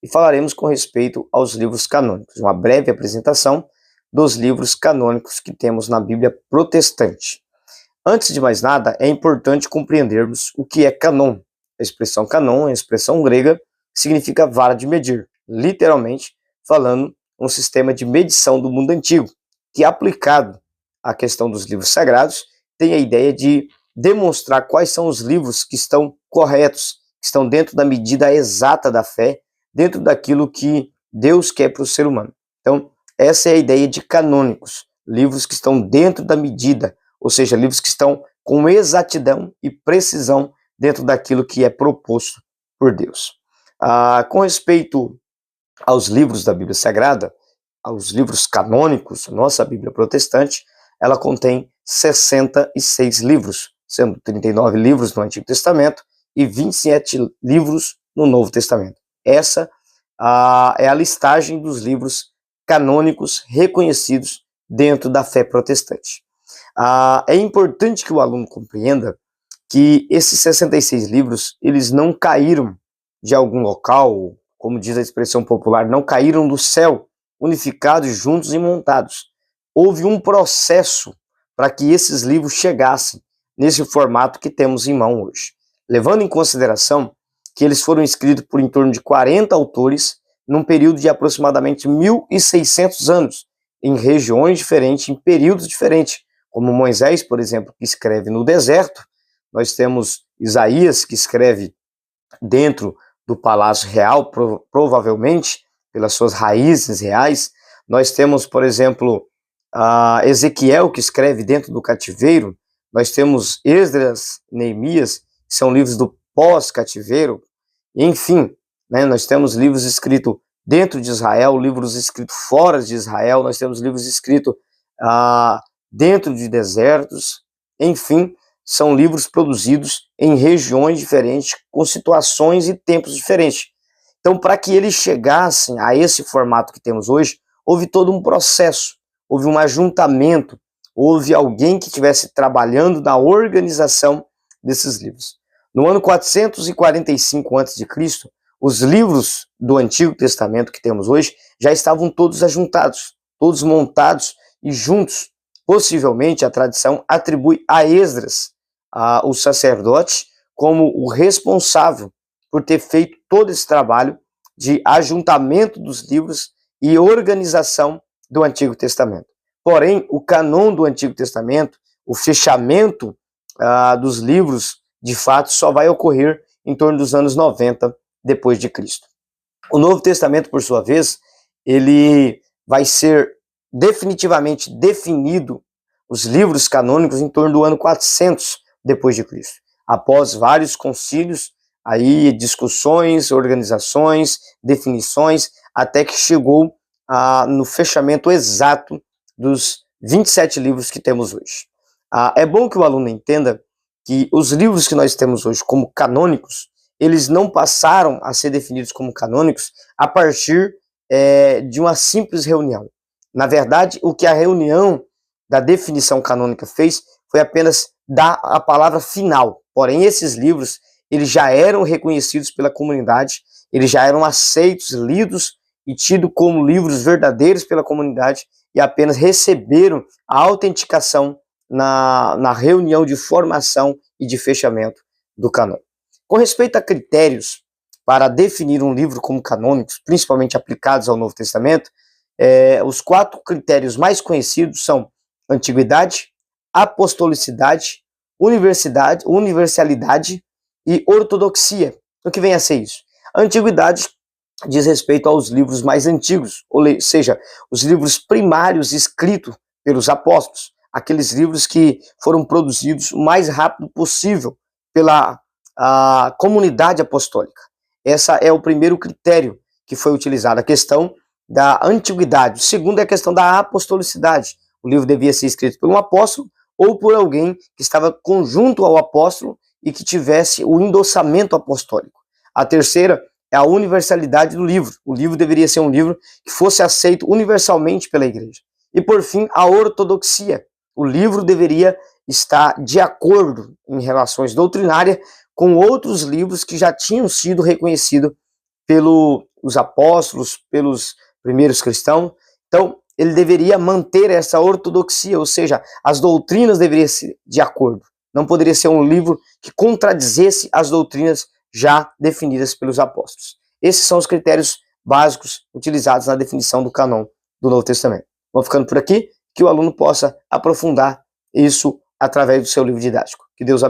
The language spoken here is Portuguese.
e falaremos com respeito aos livros canônicos, uma breve apresentação dos livros canônicos que temos na Bíblia protestante. Antes de mais nada, é importante compreendermos o que é canon. A expressão canon é uma expressão grega que significa vara de medir, literalmente falando, um sistema de medição do mundo antigo, que aplicado à questão dos livros sagrados, tem a ideia de demonstrar quais são os livros que estão corretos, que estão dentro da medida exata da fé, dentro daquilo que Deus quer para o ser humano. Então, essa é a ideia de canônicos, livros que estão dentro da medida, ou seja, livros que estão com exatidão e precisão dentro daquilo que é proposto por Deus. Com respeito aos livros da Bíblia Sagrada, aos livros canônicos, nossa Bíblia protestante, ela contém 66 livros, sendo 39 livros no Antigo Testamento e 27 livros no Novo Testamento. Essa é a listagem dos livros canônicos reconhecidos dentro da fé protestante. É importante que o aluno compreenda que esses 66 livros, eles não caíram de algum local, como diz a expressão popular, não caíram do céu, unificados, juntos e montados. Houve um processo para que esses livros chegassem nesse formato que temos em mão hoje. Levando em consideração que eles foram escritos por em torno de 40 autores, num período de aproximadamente 1.600 anos, em regiões diferentes, em períodos diferentes, como Moisés, por exemplo, que escreve no deserto, nós temos Isaías, que escreve dentro do Palácio Real, provavelmente, pelas suas raízes reais. Nós temos, por exemplo, Ezequiel, que escreve dentro do cativeiro. Nós temos Esdras, Neemias, que são livros do pós-cativeiro. Enfim, né, nós temos livros escritos dentro de Israel, livros escritos fora de Israel, nós temos livros escritos dentro de desertos. Enfim, são livros produzidos em regiões diferentes, com situações e tempos diferentes. Então, para que eles chegassem a esse formato que temos hoje, houve todo um processo, houve um ajuntamento, houve alguém que estivesse trabalhando na organização desses livros. No ano 445 a.C., os livros do Antigo Testamento que temos hoje já estavam todos ajuntados, todos montados e juntos. Possivelmente, a tradição atribui a Esdras, o sacerdote, como o responsável por ter feito todo esse trabalho de ajuntamento dos livros e organização do Antigo Testamento. Porém, o canon do Antigo Testamento, o fechamento dos livros, de fato, só vai ocorrer em torno dos anos 90 depois de Cristo. O Novo Testamento, por sua vez, ele vai ser definitivamente definido, os livros canônicos, em torno do ano 400 depois de Cristo, após vários concílios, aí discussões, organizações, definições, até que chegou no fechamento exato dos 27 livros que temos hoje. É bom que o aluno entenda que os livros que nós temos hoje como canônicos, eles não passaram a ser definidos como canônicos a partir de uma simples reunião. Na verdade, o que a reunião da definição canônica fez foi apenas dar a palavra final. Porém, esses livros, eles já eram reconhecidos pela comunidade, eles já eram aceitos, lidos e tidos como livros verdadeiros pela comunidade e apenas receberam a autenticação na reunião de formação e de fechamento do canon. Com respeito a critérios para definir um livro como canônicos, principalmente aplicados ao Novo Testamento, os 4 critérios mais conhecidos são antiguidade, apostolicidade, universalidade e ortodoxia. O que vem a ser isso? A antiguidade diz respeito aos livros mais antigos, ou seja, os livros primários escritos pelos apóstolos, aqueles livros que foram produzidos o mais rápido possível pela comunidade apostólica. Esse é o primeiro critério que foi utilizado, a questão da antiguidade. O segundo é a questão da apostolicidade. O livro devia ser escrito por um apóstolo ou por alguém que estava conjunto ao apóstolo e que tivesse o endossamento apostólico. A terceira é a universalidade do livro. O livro deveria ser um livro que fosse aceito universalmente pela igreja. E, por fim, a ortodoxia. O livro deveria estar de acordo em relações doutrinárias com outros livros que já tinham sido reconhecidos os apóstolos, pelos primeiros cristãos. Então, ele deveria manter essa ortodoxia, ou seja, as doutrinas deveriam ser de acordo. Não poderia ser um livro que contradizesse as doutrinas já definidas pelos apóstolos. Esses são os critérios básicos utilizados na definição do cânon do Novo Testamento. Vamos ficando por aqui, que o aluno possa aprofundar isso através do seu livro didático. Que Deus abençoe.